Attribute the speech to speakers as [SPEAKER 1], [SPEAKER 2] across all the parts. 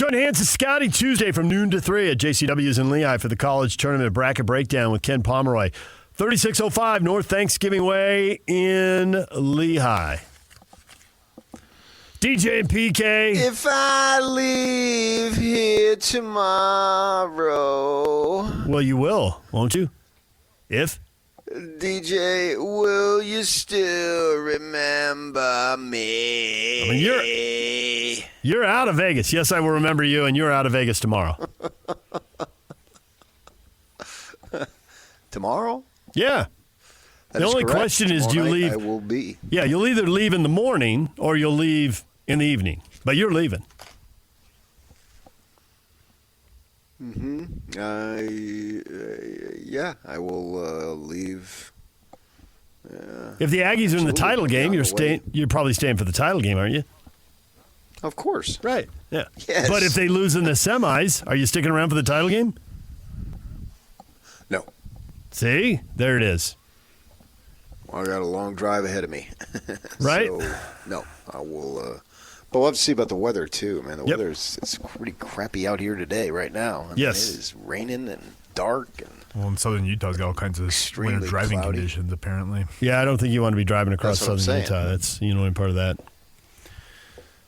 [SPEAKER 1] Join Hans and Scotty Tuesday from noon to 3 at JCW's in Lehigh for the college tournament bracket breakdown with Ken Pomeroy. 3605 North Thanksgiving Way in Lehigh. DJ and PK.
[SPEAKER 2] If I leave here tomorrow.
[SPEAKER 1] Well, you will, won't you? If?
[SPEAKER 2] DJ, will you still remember me?
[SPEAKER 1] I mean, you're out of Vegas. Yes, I will remember you, and you're out of Vegas tomorrow.
[SPEAKER 2] Tomorrow?
[SPEAKER 1] Yeah. The only question is, do you leave?
[SPEAKER 2] I will be.
[SPEAKER 1] Yeah, you'll either leave in the morning or you'll leave in the evening. But you're leaving.
[SPEAKER 2] Mm-hmm. Yeah, I will leave.
[SPEAKER 1] If the Aggies are in the title game, you're probably staying for the title game, aren't you?
[SPEAKER 2] Of course.
[SPEAKER 1] Right. Yeah.
[SPEAKER 2] Yes.
[SPEAKER 1] But if they lose in the semis, are you sticking around for the title game?
[SPEAKER 2] No.
[SPEAKER 1] See? There it is.
[SPEAKER 2] Well, I got a long drive ahead of me.
[SPEAKER 1] Right?
[SPEAKER 2] So, no, I will. But we'll have to see about the weather, too, man. The weather it's pretty crappy out here today, right now. I mean, it is raining and dark.
[SPEAKER 3] Well, in southern Utah's got all kinds of winter driving conditions, apparently.
[SPEAKER 1] Yeah, I don't think you want to be driving across southern
[SPEAKER 2] Utah.
[SPEAKER 1] That's only part of that.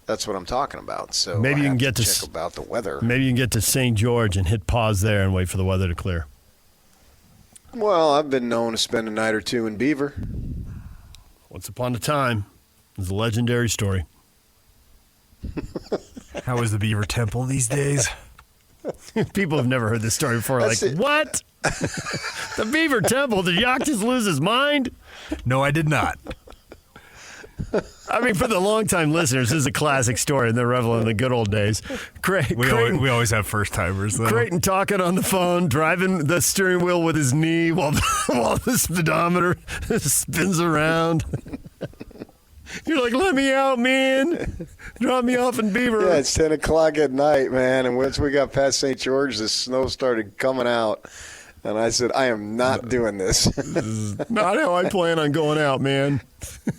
[SPEAKER 2] That's what I'm talking about. So
[SPEAKER 1] maybe you can
[SPEAKER 2] get to check about the weather.
[SPEAKER 1] Maybe you can get to St. George and hit pause there and wait for the weather to clear.
[SPEAKER 2] Well, I've been known to spend a night or two in Beaver.
[SPEAKER 1] Once upon a time, it was a legendary story.
[SPEAKER 3] How is the Beaver Temple these days?
[SPEAKER 1] People have never heard this story before. What? The Beaver Temple? Did Yak just lose his mind?
[SPEAKER 3] No, I did not.
[SPEAKER 1] I mean, for the longtime listeners, this is a classic story, and they're reveling in the good old days.
[SPEAKER 3] We always have first-timers, though.
[SPEAKER 1] Creighton talking on the phone, driving the steering wheel with his knee while the speedometer spins around. You're like, let me out, man. Drop me off in Beaver.
[SPEAKER 2] Yeah, it's 10 o'clock at night, man, and once we got past St. George, the snow started coming out. And I said, I am not doing this.
[SPEAKER 1] This is not how I plan on going out, man.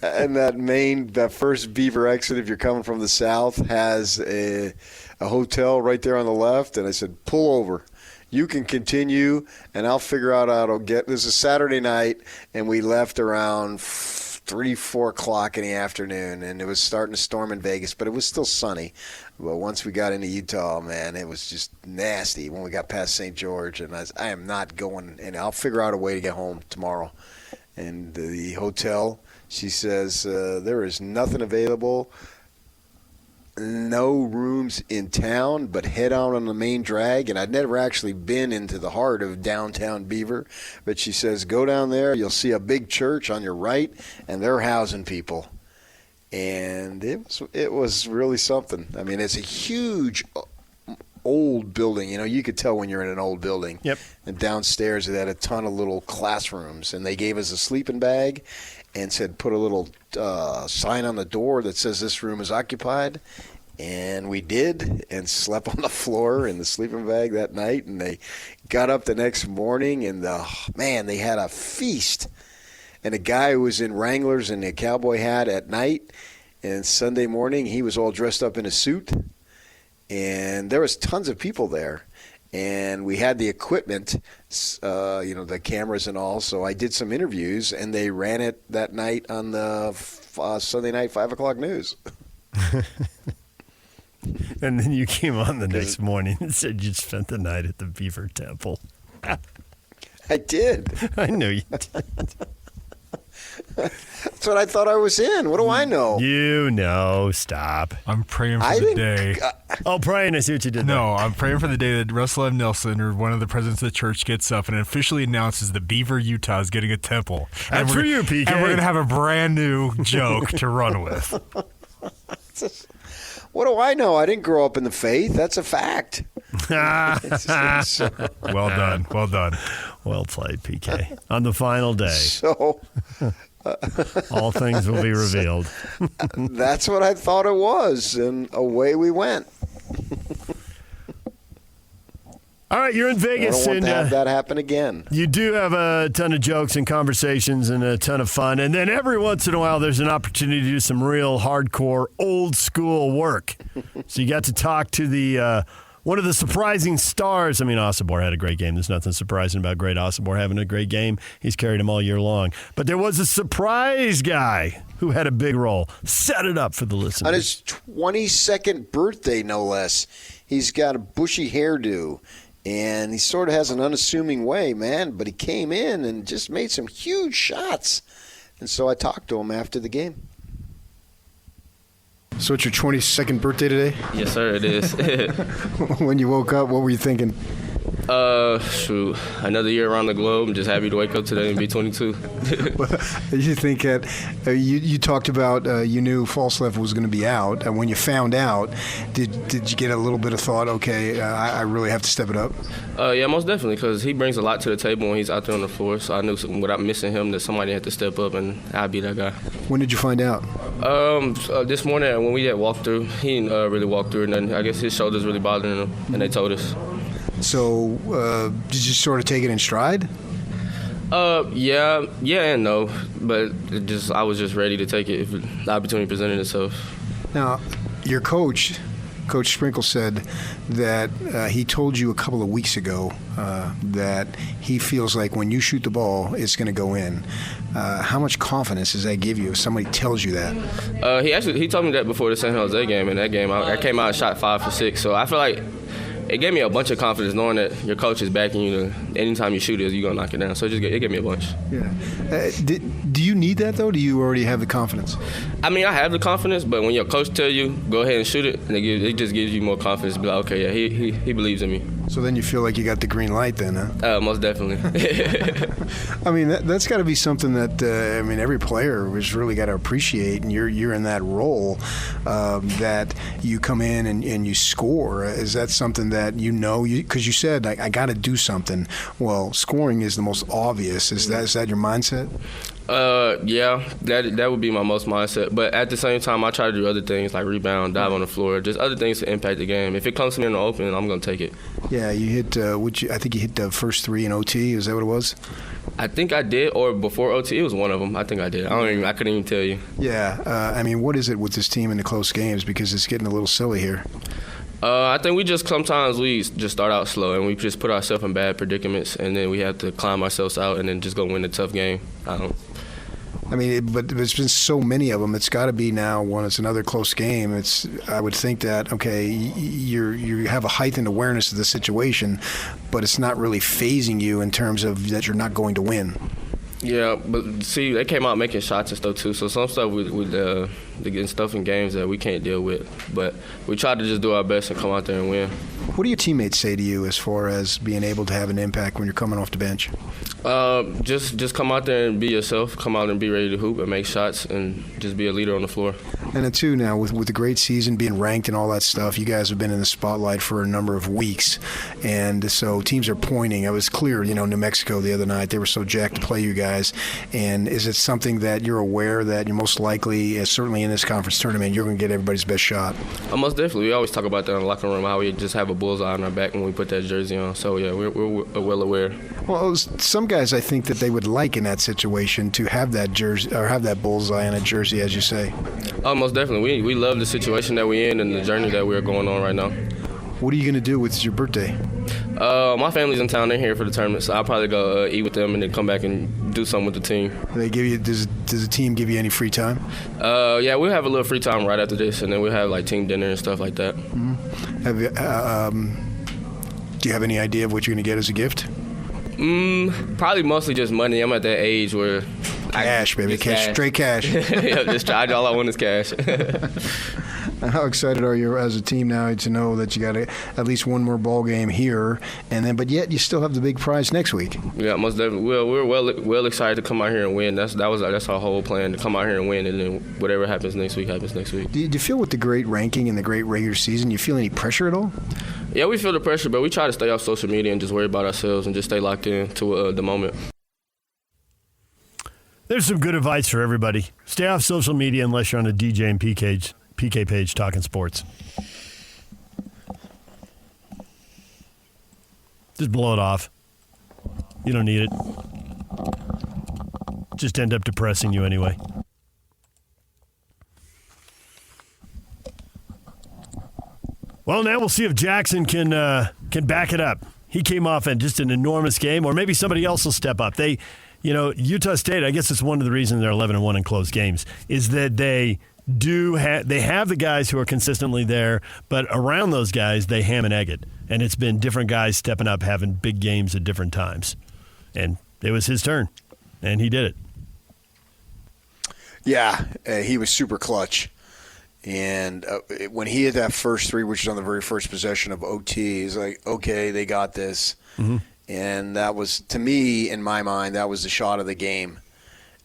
[SPEAKER 2] And that first Beaver exit, if you're coming from the south, has a hotel right there on the left. And I said, pull over. You can continue, and I'll figure out how to get. This is Saturday night, and we left around 3, 4 o'clock in the afternoon, and it was starting to storm in Vegas, but it was still sunny. But once we got into Utah, man, it was just nasty when we got past St. George, and I am not going, and I'll figure out a way to get home tomorrow. And the hotel, she says, there is nothing available, no rooms in town, but head out on the main drag. And I'd never actually been into the heart of downtown Beaver, but she says, go down there, you'll see a big church on your right, and they're housing people. And it was really something. I mean, it's a huge old building. You know, you could tell when you're in an old building.
[SPEAKER 1] Yep.
[SPEAKER 2] And downstairs it had a ton of little classrooms, and they gave us a sleeping bag and said put a little sign on the door that says this room is occupied. And we did, and slept on the floor in the sleeping bag that night. And they got up the next morning, and they had a feast. And a guy who was in Wranglers and a cowboy hat at night, and Sunday morning he was all dressed up in a suit. And there was tons of people there. And we had the equipment, the cameras and all. So I did some interviews, and they ran it that night on the Sunday night 5 o'clock news.
[SPEAKER 1] And then you came on the next morning and said you spent the night at the Beaver Temple.
[SPEAKER 2] I did.
[SPEAKER 1] I knew you did.
[SPEAKER 2] That's what I thought I was in. What do I know?
[SPEAKER 1] You know. Stop.
[SPEAKER 3] I'm praying for the day.
[SPEAKER 1] Praying. I see what you did there.
[SPEAKER 3] No, I'm praying for the day that Russell M. Nelson, or one of the presidents of the church, gets up and officially announces that Beaver, Utah is getting a temple.
[SPEAKER 1] That's for you, PK.
[SPEAKER 3] And we're going to have a brand new joke to run with.
[SPEAKER 2] What do I know? I didn't grow up in the faith. That's a fact.
[SPEAKER 3] Well done. Well done.
[SPEAKER 1] Well played, PK. On the final day.
[SPEAKER 2] So
[SPEAKER 1] all things will be revealed.
[SPEAKER 2] That's what I thought it was, and away we went.
[SPEAKER 1] All right, you're in
[SPEAKER 2] I
[SPEAKER 1] Vegas.
[SPEAKER 2] don't want
[SPEAKER 1] and
[SPEAKER 2] to have that happen again.
[SPEAKER 1] You do have a ton of jokes and conversations and a ton of fun. And then every once in a while, there's an opportunity to do some real hardcore, old-school work. So you got to talk to the one of the surprising stars. I mean, Osobor had a great game. There's nothing surprising about great Osobor having a great game. He's carried him all year long. But there was a surprise guy who had a big role. Set it up for the listeners.
[SPEAKER 2] On his 22nd birthday, no less, he's got a bushy hairdo. And he sort of has an unassuming way, man. But he came in and just made some huge shots. And so I talked to him after the game.
[SPEAKER 4] So it's your 22nd birthday today?
[SPEAKER 5] Yes, sir, it is.
[SPEAKER 4] When you woke up, what were you thinking?
[SPEAKER 5] Shoot, another year around the globe. I'm just happy to wake up today and be 22.
[SPEAKER 4] You think that you talked about you knew Falstaff was going to be out, and when you found out, did you get a little bit of thought? Okay, I really have to step it up.
[SPEAKER 5] Yeah, most definitely, because he brings a lot to the table when he's out there on the floor. So I knew without missing him that somebody had to step up, and I'd be that guy.
[SPEAKER 4] When did you find out?
[SPEAKER 5] This morning when we had walked through, he didn't really walk through, and then I guess his shoulder's really bothering him, and they told us.
[SPEAKER 4] So did you sort of take it in stride?
[SPEAKER 5] Yeah and no, but I was just ready to take it if the opportunity presented itself.
[SPEAKER 4] Now, your coach, Coach Sprinkle, said that he told you a couple of weeks ago that he feels like when you shoot the ball, it's going to go in. How much confidence does that give you if somebody tells you that?
[SPEAKER 5] He told me that before the San Jose game, and that game I came out and shot 5 for 6. So I feel like it gave me a bunch of confidence knowing that your coach is backing you to anytime you shoot it, you're going to knock it down. So it gave me a bunch.
[SPEAKER 4] Yeah. Do you need that, though? Do you already have the confidence?
[SPEAKER 5] I mean, I have the confidence, but when your coach tell you, go ahead and shoot it, and it just gives you more confidence to be like, okay, yeah, he believes in me.
[SPEAKER 4] So then you feel like you got the green light then, huh?
[SPEAKER 5] Most definitely.
[SPEAKER 4] I mean, that's got to be something that, every player has really got to appreciate, and you're in that role that you come in and you score. Is that something that because you said, I got to do something. Well, scoring is the most obvious. Is that your mindset?
[SPEAKER 5] Yeah, that would be my most mindset. But at the same time, I try to do other things like rebound, dive on the floor, just other things to impact the game. If it comes to me in the open, I'm going to take it.
[SPEAKER 4] Yeah, you hit. I think you hit the first 3 in OT. Is that what it was?
[SPEAKER 5] I think I did, or before OT, it was one of them. I think I did. I couldn't even tell you.
[SPEAKER 4] Yeah, what is it with this team in the close games? Because it's getting a little silly here.
[SPEAKER 5] I think sometimes we just start out slow and we just put ourselves in bad predicaments, and then we have to climb ourselves out and then just go win the tough game.
[SPEAKER 4] But there's been so many of them. It's got to be now when it's another close game. I would think that, okay, you have a heightened awareness of the situation, but it's not really phasing you in terms of that you're not going to win.
[SPEAKER 5] Yeah, but see, they came out making shots and stuff too. So some stuff with getting stuff in games that we can't deal with. But we try to just do our best and come out there and win.
[SPEAKER 4] What do your teammates say to you as far as being able to have an impact when you're coming off the bench?
[SPEAKER 5] Just come out there and be yourself. Come out and be ready to hoop and make shots and just be a leader on the floor.
[SPEAKER 4] And then too, now with the great season, being ranked and all that stuff, you guys have been in the spotlight for a number of weeks, and so teams are pointing. It was clear, New Mexico the other night, they were so jacked to play you guys. And is it something that you're aware that you're most likely, certainly in this conference tournament, you're going to get everybody's best shot?
[SPEAKER 5] Most definitely. We always talk about that in the locker room, how we just have a bullseye on our back when we put that jersey on. So yeah, we're well aware.
[SPEAKER 4] Well, some guys, I think that they would like in that situation to have that jersey or have that bullseye on a jersey, as you say.
[SPEAKER 5] Most definitely. We love the situation that we're in and the journey that we're going on right now.
[SPEAKER 4] What are you going to do with your birthday?
[SPEAKER 5] My family's in town. They're here for the tournament, so I'll probably go eat with them and then come back and do something with the team.
[SPEAKER 4] Does the team give you any free time?
[SPEAKER 5] Yeah, we'll have a little free time right after this, and then we'll have like team dinner and stuff like that.
[SPEAKER 4] Mm-hmm. Have you, do you have any idea of what you're going to get as a gift?
[SPEAKER 5] Probably mostly just money. I'm at that age where
[SPEAKER 4] cash, baby, cash, straight cash.
[SPEAKER 5] Yeah, just charge. All I want is cash.
[SPEAKER 4] How excited are you as a team now to know that you got at least one more ball game here, but yet you still have the big prize next week?
[SPEAKER 5] Yeah, most definitely. We're well excited to come out here and win. That's our whole plan, to come out here and win, and then whatever happens next week happens next week.
[SPEAKER 4] Do you feel with the great ranking and the great regular season, you feel any pressure at all?
[SPEAKER 5] Yeah, we feel the pressure, but we try to stay off social media and just worry about ourselves and just stay locked in to the moment.
[SPEAKER 1] There's some good advice for everybody. Stay off social media unless you're on a DJ and PK page talking sports. Just blow it off. You don't need it. Just end up depressing you anyway. Well, now we'll see if Jackson can back it up. He came off in just an enormous game, or maybe somebody else will step up. Utah State, I guess it's one of the reasons they're 11-1 in close games, is that they have the guys who are consistently there, but around those guys, they ham and egg it. And it's been different guys stepping up, having big games at different times. And it was his turn, and he did it.
[SPEAKER 2] Yeah, he was super clutch. And when he had that first three, which was on the very first possession of OT, he's like, okay, they got this. Mm-hmm. And that was, to me, in my mind, that was the shot of the game.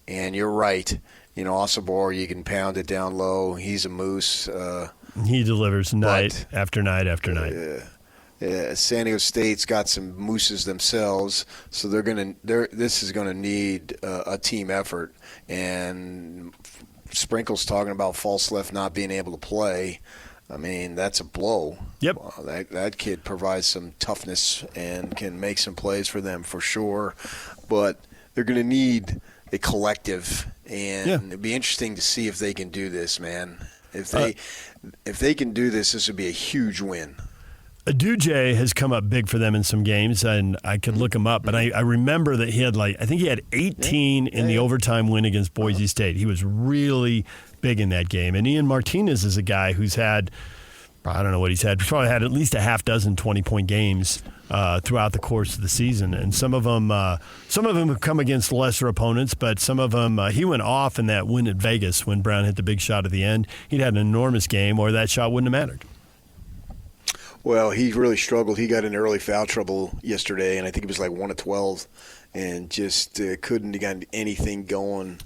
[SPEAKER 2] And you're right. Osobor, you can pound it down low. He's a moose.
[SPEAKER 1] He delivers night after night after night.
[SPEAKER 2] San Diego State's got some mooses themselves, so this is gonna need a team effort. And Sprinkle's talking about false left not being able to play. I mean, that's a blow.
[SPEAKER 1] Yep.
[SPEAKER 2] That kid provides some toughness and can make some plays for them for sure. But they're going to need a collective, and it'd be interesting to see if they can do this, man. If they can do this, this would be a huge win. Aduje
[SPEAKER 1] has come up big for them in some games, and I could look him up, but I remember that he had I think he had 18 in the overtime win against Boise State. He was really big in that game. And Ian Martinez is a guy who's had, I don't know what he's had, he's probably had at least a half dozen 20-point games throughout the course of the season. And some of them have come against lesser opponents, but some of them, he went off in that win at Vegas when Brown hit the big shot at the end. He'd had an enormous game, or that shot wouldn't have mattered.
[SPEAKER 2] Well, he really struggled. He got in early foul trouble yesterday, and I think he was like 1 of 12, and just couldn't get anything going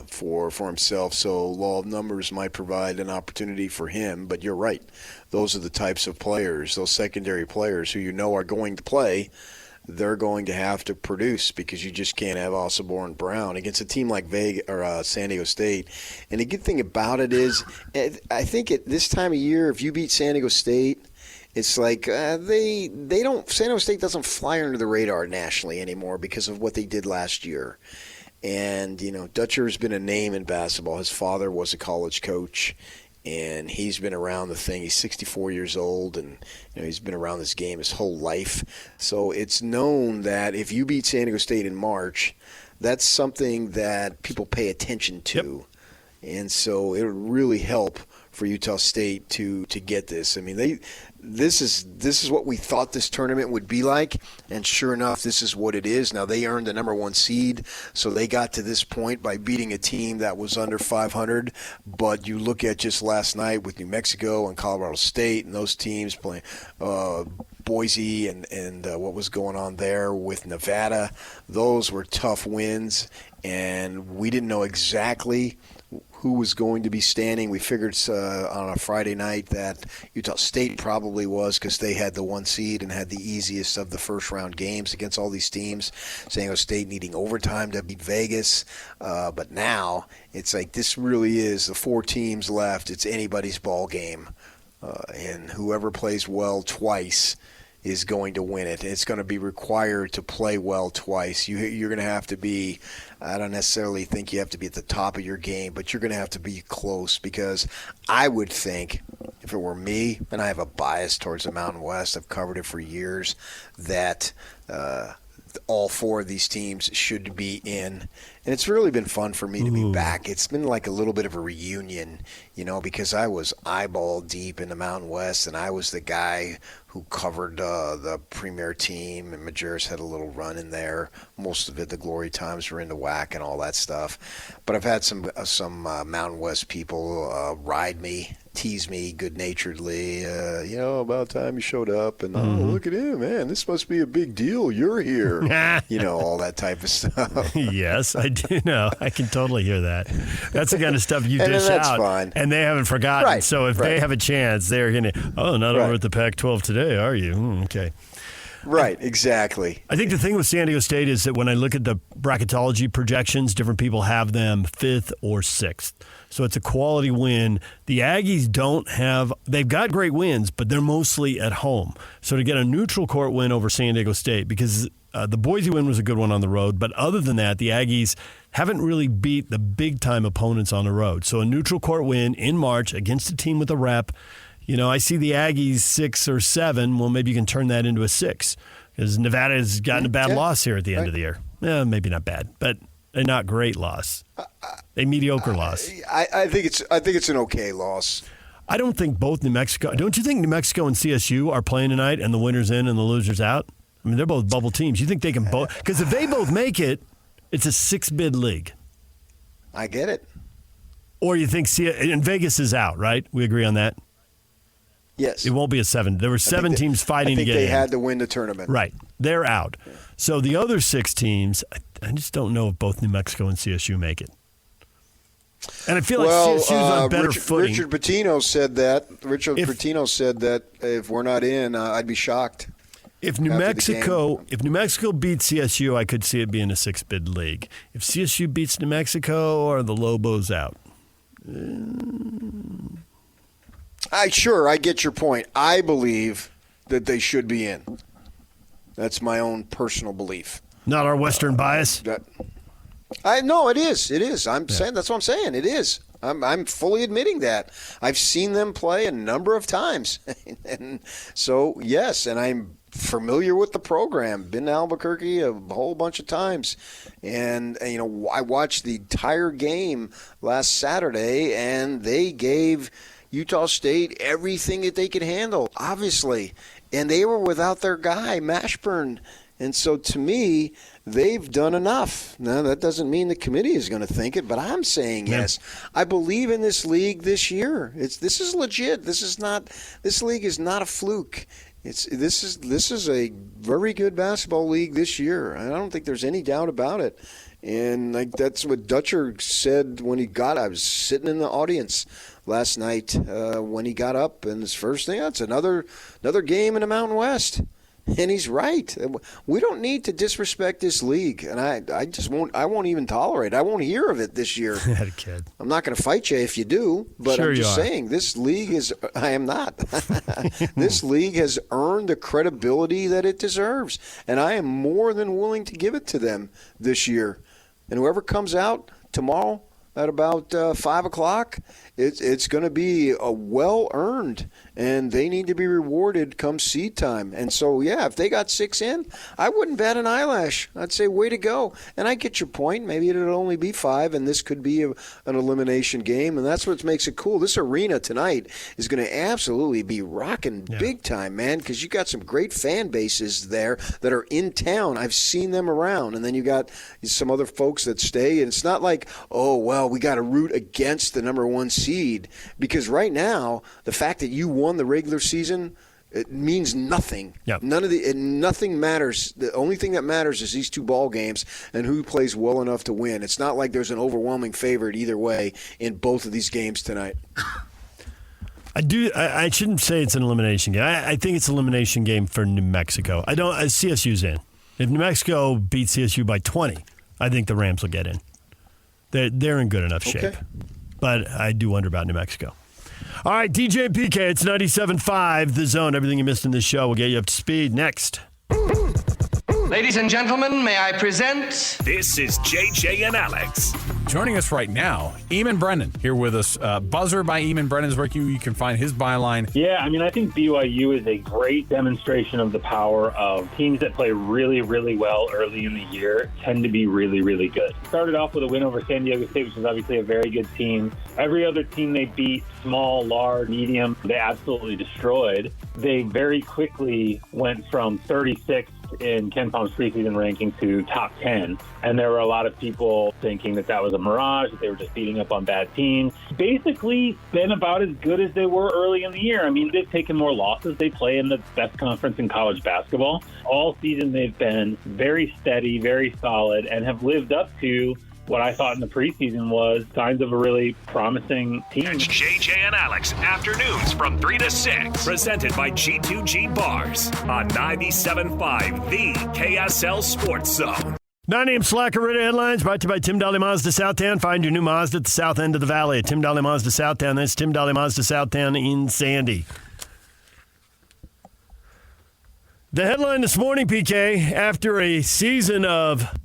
[SPEAKER 2] for himself. So law of numbers might provide an opportunity for him, but you're right. Those are the types of players, those secondary players who are going to play. They're going to have to produce, because you just can't have Osobor and Brown against a team like San Diego State. And the good thing about it is, I think at this time of year, if you beat San Diego State, it's like San Diego State doesn't fly under the radar nationally anymore because of what they did last year. And, Dutcher has been a name in basketball. His father was a college coach, and he's been around the thing. He's 64 years old, and he's been around this game his whole life. So it's known that if you beat San Diego State in March, that's something that people pay attention to. Yep. And so it would really help for Utah State to get this. I mean, this is what we thought this tournament would be like, and sure enough, this is what it is. Now, they earned the number 1 seed, so they got to this point by beating a team that was under 500. But you look at just last night with New Mexico and Colorado State and those teams playing Boise and what was going on there with Nevada. Those were tough wins, and we didn't know exactly who was going to be standing. We figured on a Friday night that Utah State probably was, because they had the 1 seed and had the easiest of the first-round games against all these teams. San Diego State needing overtime to beat Vegas. But now it's like this really is the 4 teams left. It's anybody's ball game. And whoever plays well twice is going to win it. It's going to be required to play well twice. You're going to have to be, I don't necessarily think you have to be at the top of your game, but you're going to have to be close, because I would think, if it were me, and I have a bias towards the Mountain West, I've covered it for years, that all 4 of these teams should be in. And it's really been fun for me to be back. It's been like a little bit of a reunion, because I was eyeball deep in the Mountain West, and I was the guy who covered the premier team, and Majerus had a little run in there. Most of it, the glory times, were in the WAC and all that stuff. But I've had some Mountain West people ride me, tease me good-naturedly. About time you showed up, and oh, look at him, man, this must be a big deal. You're here, all that type of stuff.
[SPEAKER 1] Yes, I do know. I can totally hear that. That's the kind of stuff you dish out,
[SPEAKER 2] fine.
[SPEAKER 1] And they haven't forgotten. Right, so if they have a chance, they're going to, not over at the Pac-12 today, are you? Okay.
[SPEAKER 2] Right, exactly.
[SPEAKER 1] I think the thing with San Diego State is that when I look at the bracketology projections, different people have them 5th or 6th. So it's a quality win. The Aggies they've got great wins, but they're mostly at home. So to get a neutral court win over San Diego State, because the Boise win was a good one on the road, but other than that, the Aggies haven't really beat the big-time opponents on the road. So a neutral court win in March against a team with a rep. I see the Aggies 6 or 7. Well, maybe you can turn that into a 6 because Nevada has gotten a bad loss here at the end of the year. Maybe not bad, but a not great loss. A mediocre loss.
[SPEAKER 2] I think it's an okay loss.
[SPEAKER 1] I don't think both New Mexico. Don't you think New Mexico and CSU are playing tonight, and the winner's in and the loser's out? I mean, they're both bubble teams. You think they can both? Because if they both make it, it's a 6-bid league.
[SPEAKER 2] I get it.
[SPEAKER 1] Or you think and Vegas is out, right? We agree on that.
[SPEAKER 2] Yes.
[SPEAKER 1] It won't be a 7. There were 7 teams fighting to get in.
[SPEAKER 2] I think they had to win the tournament.
[SPEAKER 1] Right. They're out. So the other 6 teams, I just don't know if both New Mexico and CSU make it. And I feel like CSU's on better footing.
[SPEAKER 2] Richard Pitino said that. Pitino said that if we're not in, I'd be shocked.
[SPEAKER 1] If New Mexico beats CSU, I could see it being a 6-bid league. If CSU beats New Mexico, or the Lobos out?
[SPEAKER 2] I get your point. I believe that they should be in. That's my own personal belief.
[SPEAKER 1] Not our Western bias.
[SPEAKER 2] No, it is. It is. Saying that's what I'm saying. It is. I'm fully admitting that. I've seen them play a number of times, and so yes, and I'm familiar with the program. Been to Albuquerque a whole bunch of times, and I watched the entire game last Saturday, and they gave Utah State everything that they could handle, obviously, and they were without their guy Mashburn. And so, to me, they've done enough. Now, that doesn't mean the committee is going to think it, but I'm saying yes. I believe in this league this year. This is legit. This league is not a fluke. This is a very good basketball league this year. I don't think there's any doubt about it. And that's what Dutcher said when I was sitting in the audience last night when he got up, and his first thing, that's another game in the Mountain West. And he's right. We don't need to disrespect this league, and I just won't. I won't even tolerate it. I won't hear of it this year.
[SPEAKER 1] Had a kid.
[SPEAKER 2] I'm not going to fight you if you do, but
[SPEAKER 1] sure
[SPEAKER 2] I'm just saying this league is. I am not. This league has earned the credibility that it deserves, and I am more than willing to give it to them this year. And whoever comes out tomorrow at about 5 o'clock, it's going to be a well-earned, and they need to be rewarded come seed time. And so, yeah, if they got 6 in, I wouldn't bat an eyelash. I'd say way to go. And I get your point. Maybe it'll only be 5, and this could be an elimination game, and that's what makes it cool. This arena tonight is going to absolutely be rocking big time, man, because you got some great fan bases there that are in town. I've seen them around, and then you got some other folks that stay, and it's not like, oh, well, we got to root against the number 1 seed, because right now the fact that you won the regular season, it means nothing.
[SPEAKER 1] Yep.
[SPEAKER 2] Nothing matters. The only thing that matters is these 2 ball games and who plays well enough to win. It's not like there's an overwhelming favorite either way in both of these games tonight.
[SPEAKER 1] I shouldn't say it's an elimination game. I think it's an elimination game for New Mexico. CSU's in. If New Mexico beats CSU by 20, I think the Rams will get in. They're in good enough shape. But I do wonder about New Mexico. All right, DJ and PK, it's 97.5, The Zone. Everything you missed in this show will get you up to speed next.
[SPEAKER 6] Ladies and gentlemen, may I present...
[SPEAKER 7] This is JJ and Alex.
[SPEAKER 8] Joining us right now, Eamon Brennan here with us. Buzzer by Eamon Brennan's where you can find his byline.
[SPEAKER 9] Yeah, I think BYU is a great demonstration of the power of teams that play really, really well early in the year tend to be really, really good. Started off with a win over San Diego State, which is obviously a very good team. Every other team they beat, small, large, medium, they absolutely destroyed. They very quickly went from 36th in Ken Palm's preseason ranking to top 10. And there were a lot of people thinking that was a mirage, that they were just beating up on bad teams. Basically been about as good as they were early in the year. They've taken more losses. They play in the best conference in college basketball. All season they've been very steady, very solid, and have lived up to what I thought in the preseason was signs of a really promising team.
[SPEAKER 7] Catch JJ and Alex afternoons from 3 to 6. Presented by G2G Bars on 97.5, the KSL Sports Zone.
[SPEAKER 1] 9 a.m. Slacker Radio headlines brought to you by Tim Dahle Mazda Southtown. Find your new Mazda at the south end of the valley at Tim Dahle Mazda Southtown. That's Tim Dahle Mazda Southtown in Sandy. The headline this morning, PK, after a season of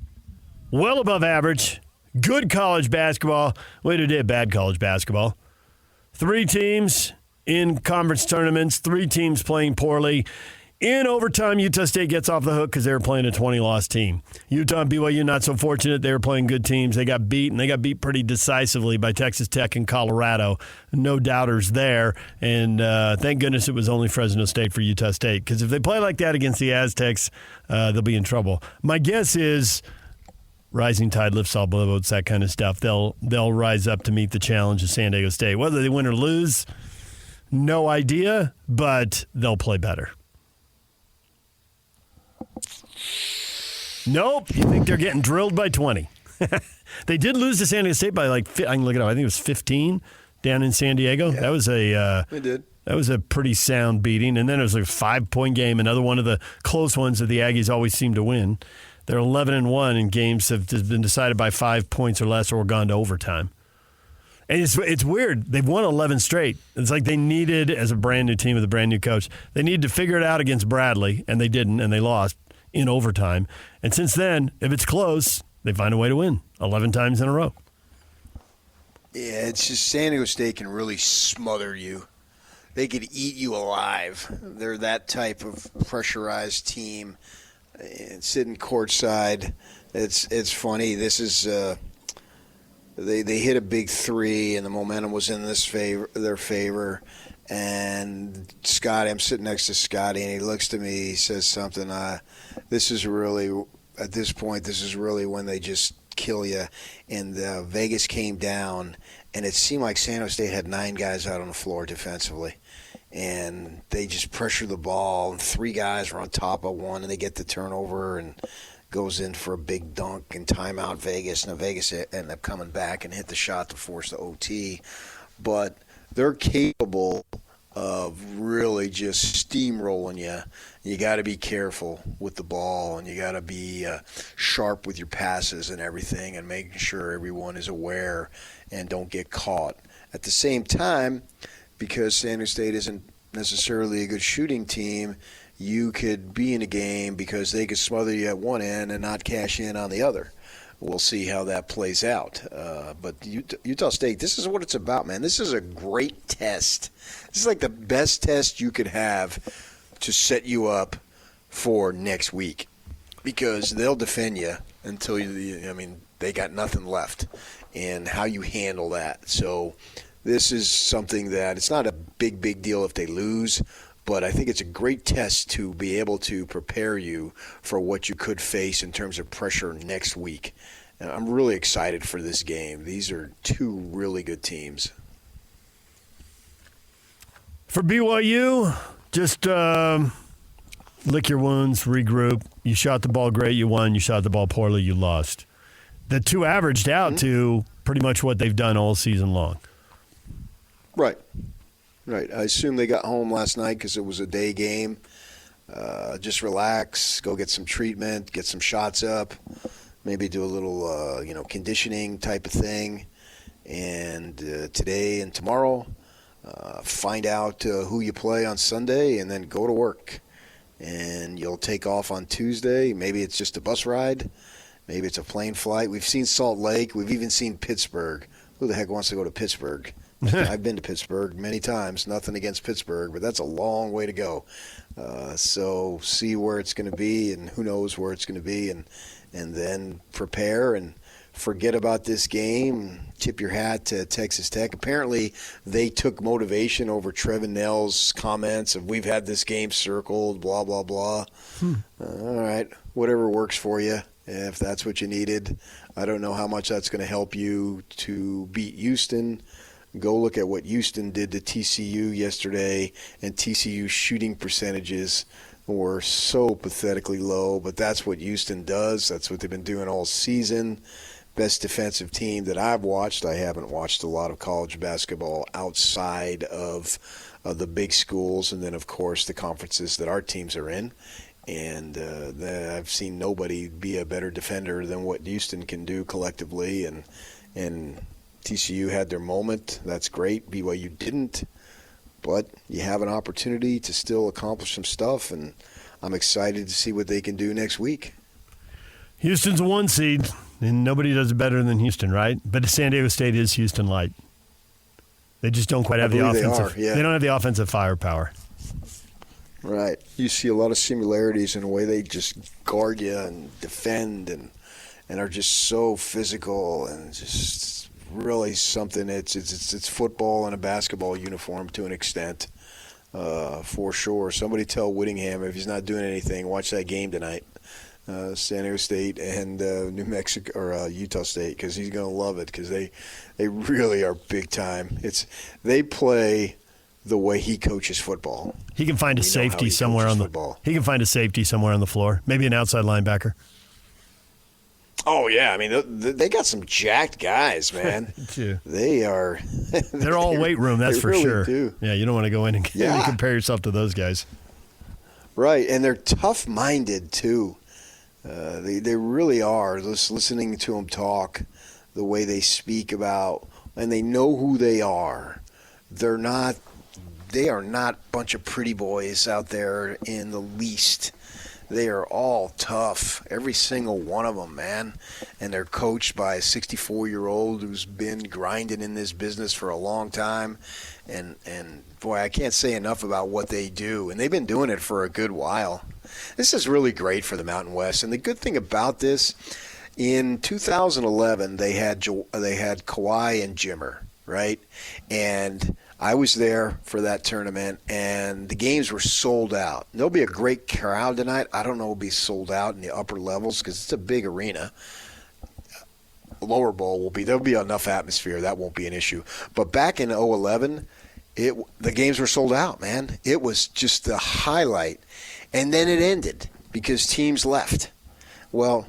[SPEAKER 1] well above average, good college basketball, later did bad college basketball. 3 teams in conference tournaments, 3 teams playing poorly. In overtime, Utah State gets off the hook because they were playing a 20-loss team. Utah and BYU not so fortunate. They were playing good teams. They got beat, and they got beat pretty decisively by Texas Tech and Colorado. No doubters there. And thank goodness it was only Fresno State for Utah State, because if they play like that against the Aztecs, they'll be in trouble. My guess is rising tide lifts all boats, that kind of stuff. They'll rise up to meet the challenge of San Diego State. Whether they win or lose, no idea, but they'll play better. Nope. You think they're getting drilled by 20. They did lose to San Diego State by I can look it up. I think it was 15 down in San Diego. Yeah. That was
[SPEAKER 2] they did.
[SPEAKER 1] That was a pretty sound beating. And then it was a 5-point game, another one of the close ones that the Aggies always seem to win. They're 11-1 in games have been decided by 5 points or less or gone to overtime. And it's weird. They've won 11 straight. It's like they needed, as a brand new team with a brand new coach, they needed to figure it out against Bradley, and they didn't, and they lost in overtime. And since then, if it's close, they find a way to win 11 times in a row.
[SPEAKER 2] Yeah, it's just San Diego State can really smother you. They could eat you alive. They're that type of pressurized team. And sitting courtside, it's funny. This is they hit a big 3, and the momentum was in their favor. And Scotty, I'm sitting next to Scotty, and he looks to me. He says something. This is really, at this point, this is really when they just kill you. And Vegas came down, and it seemed like San Jose State had 9 guys out on the floor defensively. And they just pressure the ball, and 3 guys were on top of one, and they get the turnover and goes in for a big dunk and timeout Vegas. And Vegas ended up coming back and hit the shot to force the OT. But they're capable of really just steamrolling you. You got to be careful with the ball, and you got to be sharp with your passes and everything, and making sure everyone is aware and don't get caught. At the same time, because San Jose State isn't necessarily a good shooting team, you could be in a game because they could smother you at one end and not cash in on the other. We'll see how that plays out. But Utah State, this is what it's about, man. This is a great test. This is like the best test you could have to set you up for next week, because they'll defend you until they got nothing left, and how you handle that. So this is something that it's not a big deal if they lose, but I think it's a great test to be able to prepare you for what you could face in terms of pressure next week. And I'm really excited for this game. These are 2 really good teams.
[SPEAKER 1] For BYU, just lick your wounds, regroup. You shot the ball great, you won. You shot the ball poorly, you lost. The 2 averaged out to pretty much what they've done all season long.
[SPEAKER 2] Right. I assume they got home last night because it was a day game. Just relax, go get some treatment, get some shots up, maybe do a little, conditioning type of thing. And today and tomorrow, find out who you play on Sunday, and then go to work. And you'll take off on Tuesday. Maybe it's just a bus ride. Maybe it's a plane flight. We've seen Salt Lake. We've even seen Pittsburgh. Who the heck wants to go to Pittsburgh? I've been to Pittsburgh many times. Nothing against Pittsburgh, but that's a long way to go. So see where it's going to be, and who knows where it's going to be, and then prepare and forget about this game. Tip your hat to Texas Tech. Apparently, they took motivation over Trevin Nell's comments of "we've had this game circled," blah blah blah. All right, whatever works for you. If that's what you needed, I don't know how much that's going to help you to beat Houston. Go look at what Houston did to TCU yesterday, and TCU's shooting percentages were so pathetically low, but that's what Houston does. That's what they've been doing all season. best defensive team that I've watched. I haven't watched a lot of college basketball outside of the big schools, and then, of course, the conferences that our teams are in. And I've seen nobody be a better defender than what Houston can do collectively. And TCU had their moment. That's great. BYU didn't. But you have an opportunity to still accomplish some stuff, and I'm excited to see what they can do next week.
[SPEAKER 1] Houston's a 1 seed, and nobody does it better than Houston, right? But San Diego State is Houston light. They just don't quite have the offensive. They don't have the offensive firepower.
[SPEAKER 2] Right. You see a lot of similarities in the way they just guard you and defend and are just so physical and just really something. It's football in a basketball uniform to an extent, for sure. Somebody tell Whittingham if he's not doing anything, watch that game tonight, San Diego State and New Mexico or Utah State, because he's going to love it because they really are big time. They play the way he coaches football.
[SPEAKER 1] He can find a safety somewhere on the football. He can find a safety somewhere on the floor. Maybe an outside linebacker.
[SPEAKER 2] Oh yeah, I mean they got some jacked guys, man. They are.
[SPEAKER 1] They're all weight room, that's for
[SPEAKER 2] really
[SPEAKER 1] sure.
[SPEAKER 2] Do.
[SPEAKER 1] Yeah, you don't want to go in and compare yourself to those guys.
[SPEAKER 2] Right, and they're tough-minded too. They really are. Just listening to them talk, the way they speak about, and they know who they are. They are not a bunch of pretty boys out there in the least. They are all tough, every single one of them, man. And they're coached by a 64-year-old who's been grinding in this business for a long time. And boy, I can't say enough about what they do. And they've been doing it for a good while. This is really great for the Mountain West. And the good thing about this, in 2011, they had Kawhi and Jimmer, right? And I was there for that tournament, and the games were sold out. There'll be a great crowd tonight. I don't know if it'll be sold out in the upper levels because it's a big arena. Lower bowl there'll be enough atmosphere. That won't be an issue. But back in 2011, the games were sold out, man. It was just the highlight. And then it ended because teams left. Well,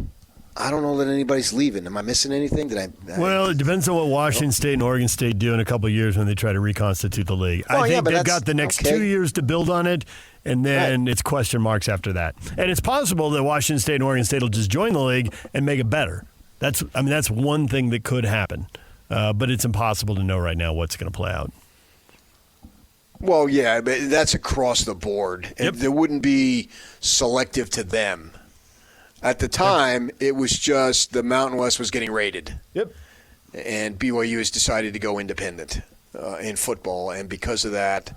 [SPEAKER 2] I don't know that anybody's leaving. Am I missing anything?
[SPEAKER 1] Well, it depends on what Washington State and Oregon State do in a couple of years when they try to reconstitute the league. I think they've got the next 2 years to build on it, and then it's question marks after that. And it's possible that Washington State and Oregon State will just join the league and make it better. That's one thing that could happen, but it's impossible to know right now what's going to play out.
[SPEAKER 2] Well, yeah, but that's across the board. Yep. There wouldn't be selective to them. At the time, it was just the Mountain West was getting raided.
[SPEAKER 1] Yep.
[SPEAKER 2] And BYU has decided to go independent in football. And because of that,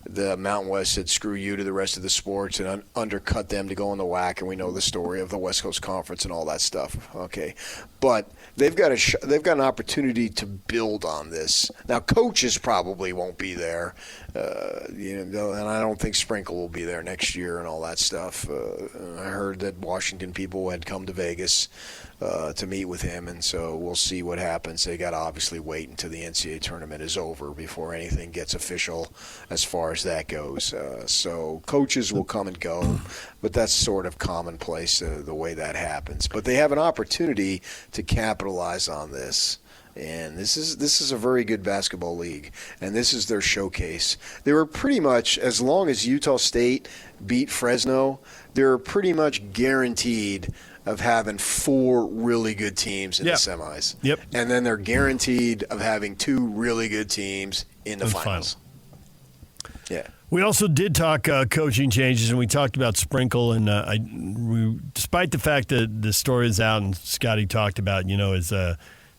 [SPEAKER 2] the Mountain West said, screw you to the rest of the sports and undercut them to go in the WAC. And we know the story of the West Coast Conference and all that stuff. Okay. But they've got an opportunity to build on this. Now, coaches probably won't be there. And I don't think Sprinkle will be there next year and all that stuff. I heard that Washington people had come to Vegas to meet with him, and so we'll see what happens. They got to obviously wait until the NCAA tournament is over before anything gets official as far as that goes. So coaches will come and go, but that's sort of commonplace the way that happens. But they have an opportunity to capitalize on this. And this is a very good basketball league, and this is their showcase. They were pretty much, as long as Utah State beat Fresno, they're pretty much guaranteed of having 4 really good teams in the semis.
[SPEAKER 1] Yep.
[SPEAKER 2] And then they're guaranteed of having 2 really good teams in the finals. Yeah.
[SPEAKER 1] We also did talk coaching changes, and we talked about Sprinkle. And despite the fact that the story is out and Scotty talked about,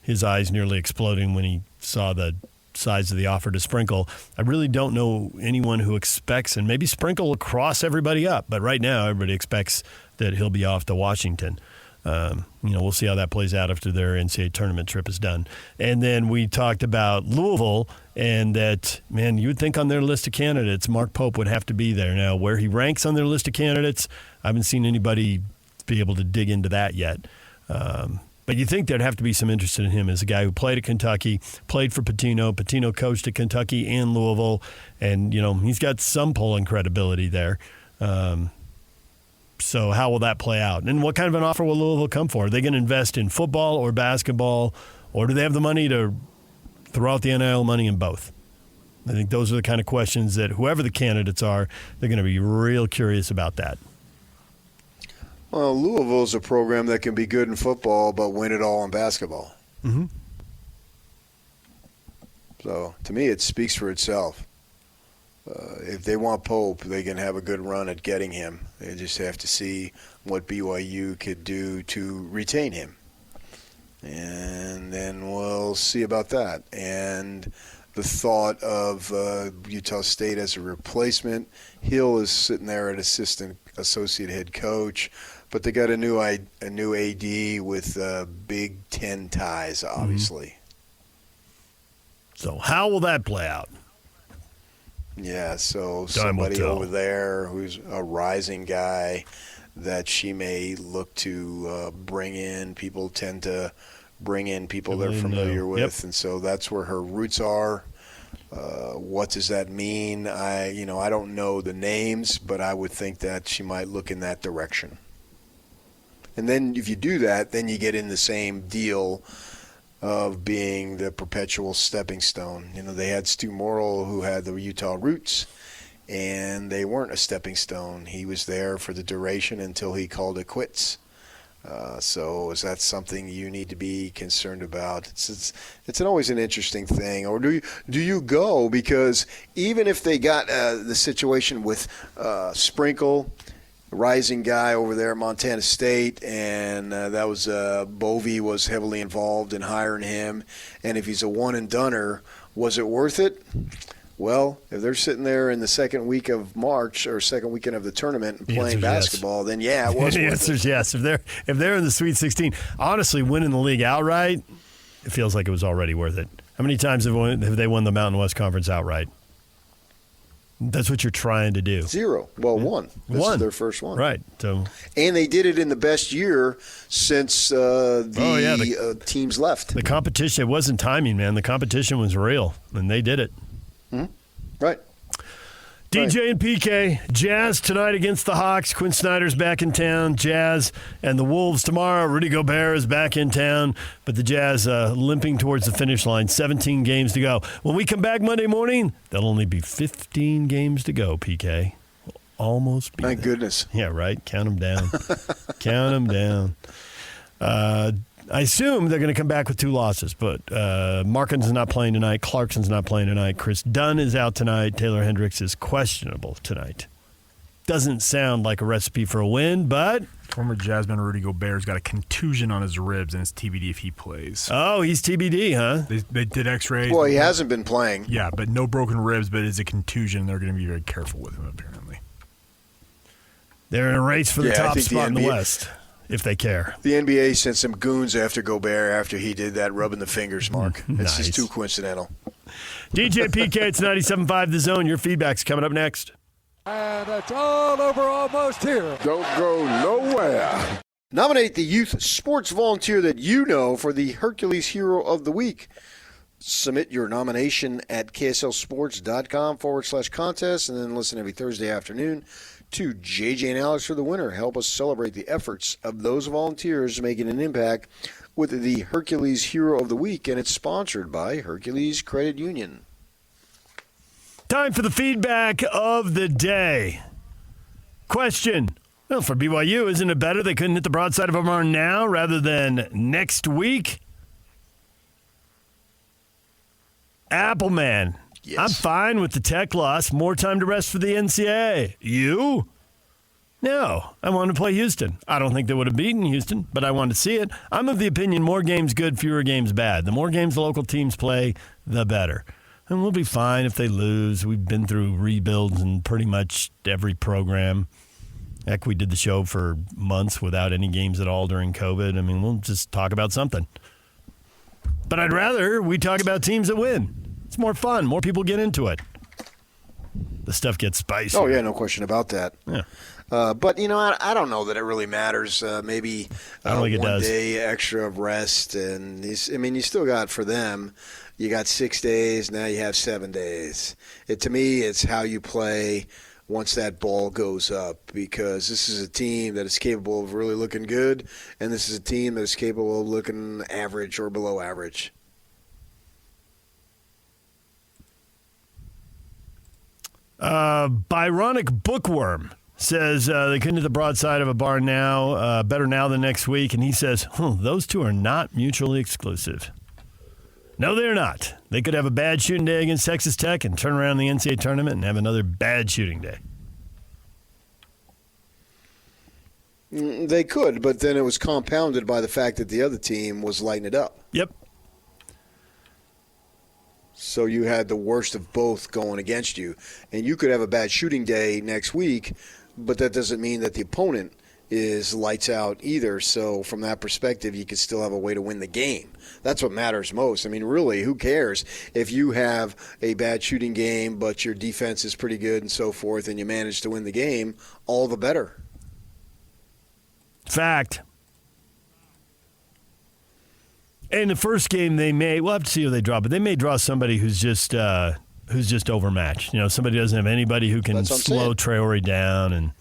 [SPEAKER 1] his eyes nearly exploding when he saw the size of the offer to Sprinkle, I really don't know anyone who expects, and maybe Sprinkle will cross everybody up, but right now everybody expects that he'll be off to Washington. We'll see how that plays out after their NCAA tournament trip is done. And then we talked about Louisville, and that, man, you would think on their list of candidates, Mark Pope would have to be there. Now, where he ranks on their list of candidates, I haven't seen anybody be able to dig into that yet. But you think there'd have to be some interest in him as a guy who played at Kentucky, played for Pitino. Pitino coached at Kentucky and Louisville, and, he's got some polling credibility there. So how will that play out? And what kind of an offer will Louisville come for? Are they going to invest in football or basketball, or do they have the money to throw out the NIL money in both? I think those are the kind of questions that whoever the candidates are, they're going to be real curious about that.
[SPEAKER 2] Well, Louisville's a program that can be good in football but win it all in basketball.
[SPEAKER 1] Mm-hmm.
[SPEAKER 2] So, to me, it speaks for itself. If they want Pope, they can have a good run at getting him. They just have to see what BYU could do to retain him. And then we'll see about that. And the thought of Utah State as a replacement, Hill is sitting there at associate head coach, but they got a new AD with Big Ten ties, obviously.
[SPEAKER 1] Mm-hmm. So how will that play out?
[SPEAKER 2] Yeah, so somebody over there who's a rising guy that she may look to bring in. People tend to bring in people they're familiar with, and so that's where her roots are. What does that mean? I don't know the names, but I would think that she might look in that direction. And then if you do that, then you get in the same deal of being the perpetual stepping stone. They had Stu Morrill, who had the Utah roots, and they weren't a stepping stone. He was there for the duration until he called it quits. So is that something you need to be concerned about? It's always an interesting thing. Or do you go? Because even if they got the situation with Sprinkle, rising guy over there at Montana State, and that was Bovee was heavily involved in hiring him. And if he's a one-and-doner, was it worth it? Well, if they're sitting there in the second week of March or second weekend of the tournament and playing basketball, then yeah, it was
[SPEAKER 1] the answer is yes. If they're in the Sweet 16, honestly, winning the league outright, it feels like it was already worth it. How many times have they won the Mountain West Conference outright? That's what you're trying to do.
[SPEAKER 2] 0. Well, one. This is their first one.
[SPEAKER 1] Right. So,
[SPEAKER 2] and they did it in the best year since teams left.
[SPEAKER 1] The competition, it wasn't timing, man. The competition was real, and they did it.
[SPEAKER 2] Mm-hmm. Right.
[SPEAKER 1] DJ and PK, Jazz tonight against the Hawks. Quinn Snyder's back in town. Jazz and the Wolves tomorrow. Rudy Gobert is back in town, but the Jazz limping towards the finish line. 17 games to go. When we come back Monday morning, there'll only be 15 games to go, PK. We'll almost be
[SPEAKER 2] Thank goodness.
[SPEAKER 1] Yeah, right. Count them down. Count them down. I assume they're going to come back with 2 losses, but Markins is not playing tonight. Clarkson's not playing tonight. Chris Dunn is out tonight. Taylor Hendricks is questionable tonight. Doesn't sound like a recipe for a win, but...
[SPEAKER 3] Former Jazzman Rudy Gobert's got a contusion on his ribs, and it's TBD if he plays.
[SPEAKER 1] Oh, he's TBD, huh?
[SPEAKER 3] They did x-rays.
[SPEAKER 2] Well, he hasn't been playing.
[SPEAKER 3] Yeah, but no broken ribs, but it's a contusion. They're going to be very careful with him, apparently.
[SPEAKER 1] They're in a race for the top spot in the West. If they care.
[SPEAKER 2] The NBA sent some goons after Gobert after he did that rubbing the fingers mark. It's just too coincidental.
[SPEAKER 1] DJ PK, it's 97.5 The Zone. Your feedback's coming up next.
[SPEAKER 10] And it's all over almost here.
[SPEAKER 11] Don't go nowhere.
[SPEAKER 2] Nominate the youth sports volunteer that you know for the Hercules Hero of the Week. Submit your nomination at kslsports.com/contest and then listen every Thursday afternoon to JJ and Alex for the winner. Help us celebrate the efforts of those volunteers making an impact with the Hercules Hero of the Week, and it's sponsored by Hercules Credit Union.
[SPEAKER 1] Time for the feedback of the day. Question. Well, for BYU, isn't it better they couldn't hit the broadside of a barn now rather than next week? Appleman. Yes. I'm fine with the Tech loss. More time to rest for the NCAA. You? No. I want to play Houston. I don't think they would have beaten Houston, but I want to see it. I'm of the opinion more games good, fewer games bad. The more games the local teams play, the better. And we'll be fine if they lose. We've been through rebuilds in pretty much every program. Heck, we did the show for months without any games at all during COVID. I mean, we'll just talk about something. But I'd rather we talk about teams that win. It's more fun. More people get into it. The stuff gets spicy.
[SPEAKER 2] Oh, yeah, no question about that.
[SPEAKER 1] Yeah.
[SPEAKER 2] But, I don't know that it really matters. Maybe
[SPEAKER 1] I don't think it does.
[SPEAKER 2] 1 day extra of rest. And, you still got for them, you got 6 days. Now you have 7 days. To me, it's how you play once that ball goes up, because this is a team that is capable of really looking good, and this is a team that is capable of looking average or below average.
[SPEAKER 1] Byronic Bookworm says they couldn't hit the broadside of a bar now, better now than next week. And he says, those two are not mutually exclusive. No, they're not. They could have a bad shooting day against Texas Tech and turn around the NCAA tournament and have another bad shooting day.
[SPEAKER 2] They could, but then it was compounded by the fact that the other team was lighting it up.
[SPEAKER 1] Yep.
[SPEAKER 2] So you had the worst of both going against you. And you could have a bad shooting day next week, but that doesn't mean that the opponent is lights out either. So from that perspective, you could still have a way to win the game. That's what matters most. I mean, really, who cares if you have a bad shooting game, but your defense is pretty good and so forth, and you manage to win the game, all the better.
[SPEAKER 1] Fact. In the first game, we'll have to see who they draw, but they may draw somebody who's just overmatched. Somebody doesn't have anybody who can slow Traore down, and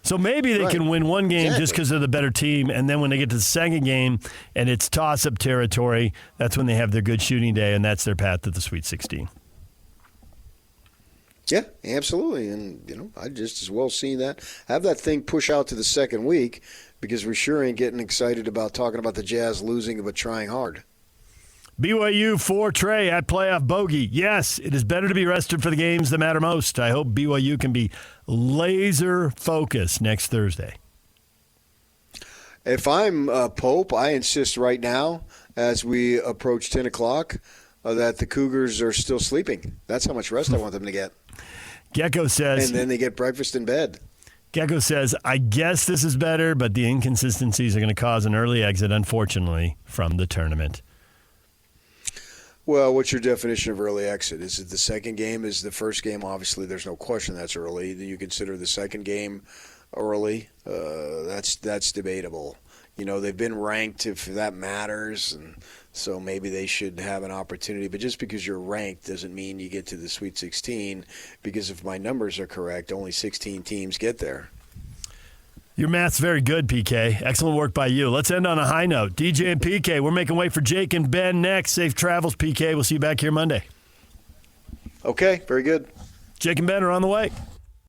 [SPEAKER 1] so maybe they can win one game just because they're the better team, and then when they get to the second game and it's toss-up territory, that's when they have their good shooting day, and that's their path to the Sweet 16.
[SPEAKER 2] Yeah, absolutely, and I just as well see that. Have that thing push out to the second week, because we sure ain't getting excited about talking about the Jazz losing but trying hard.
[SPEAKER 1] BYU for Trey at playoff bogey. Yes, it is better to be rested for the games that matter most. I hope BYU can be laser focused next Thursday.
[SPEAKER 2] If I'm Pope, I insist right now, as we approach 10 o'clock, that the Cougars are still sleeping. That's how much rest I want them to get.
[SPEAKER 1] Gecko says...
[SPEAKER 2] And then they get breakfast in bed.
[SPEAKER 1] Gecko says, I guess this is better, but the inconsistencies are going to cause an early exit, unfortunately, from the tournament.
[SPEAKER 2] Well, what's your definition of early exit? Is it the second game? Is the first game? Obviously, there's no question that's early. Do you consider the second game early? That's debatable. They've been ranked, if that matters, and so maybe they should have an opportunity. But just because you're ranked doesn't mean you get to the Sweet 16, because if my numbers are correct, only 16 teams get there.
[SPEAKER 1] Your math's very good, PK. Excellent work by you. Let's end on a high note. DJ and PK, we're making way for Jake and Ben next. Safe travels, PK. We'll see you back here Monday.
[SPEAKER 2] Okay, very good.
[SPEAKER 1] Jake and Ben are on the way.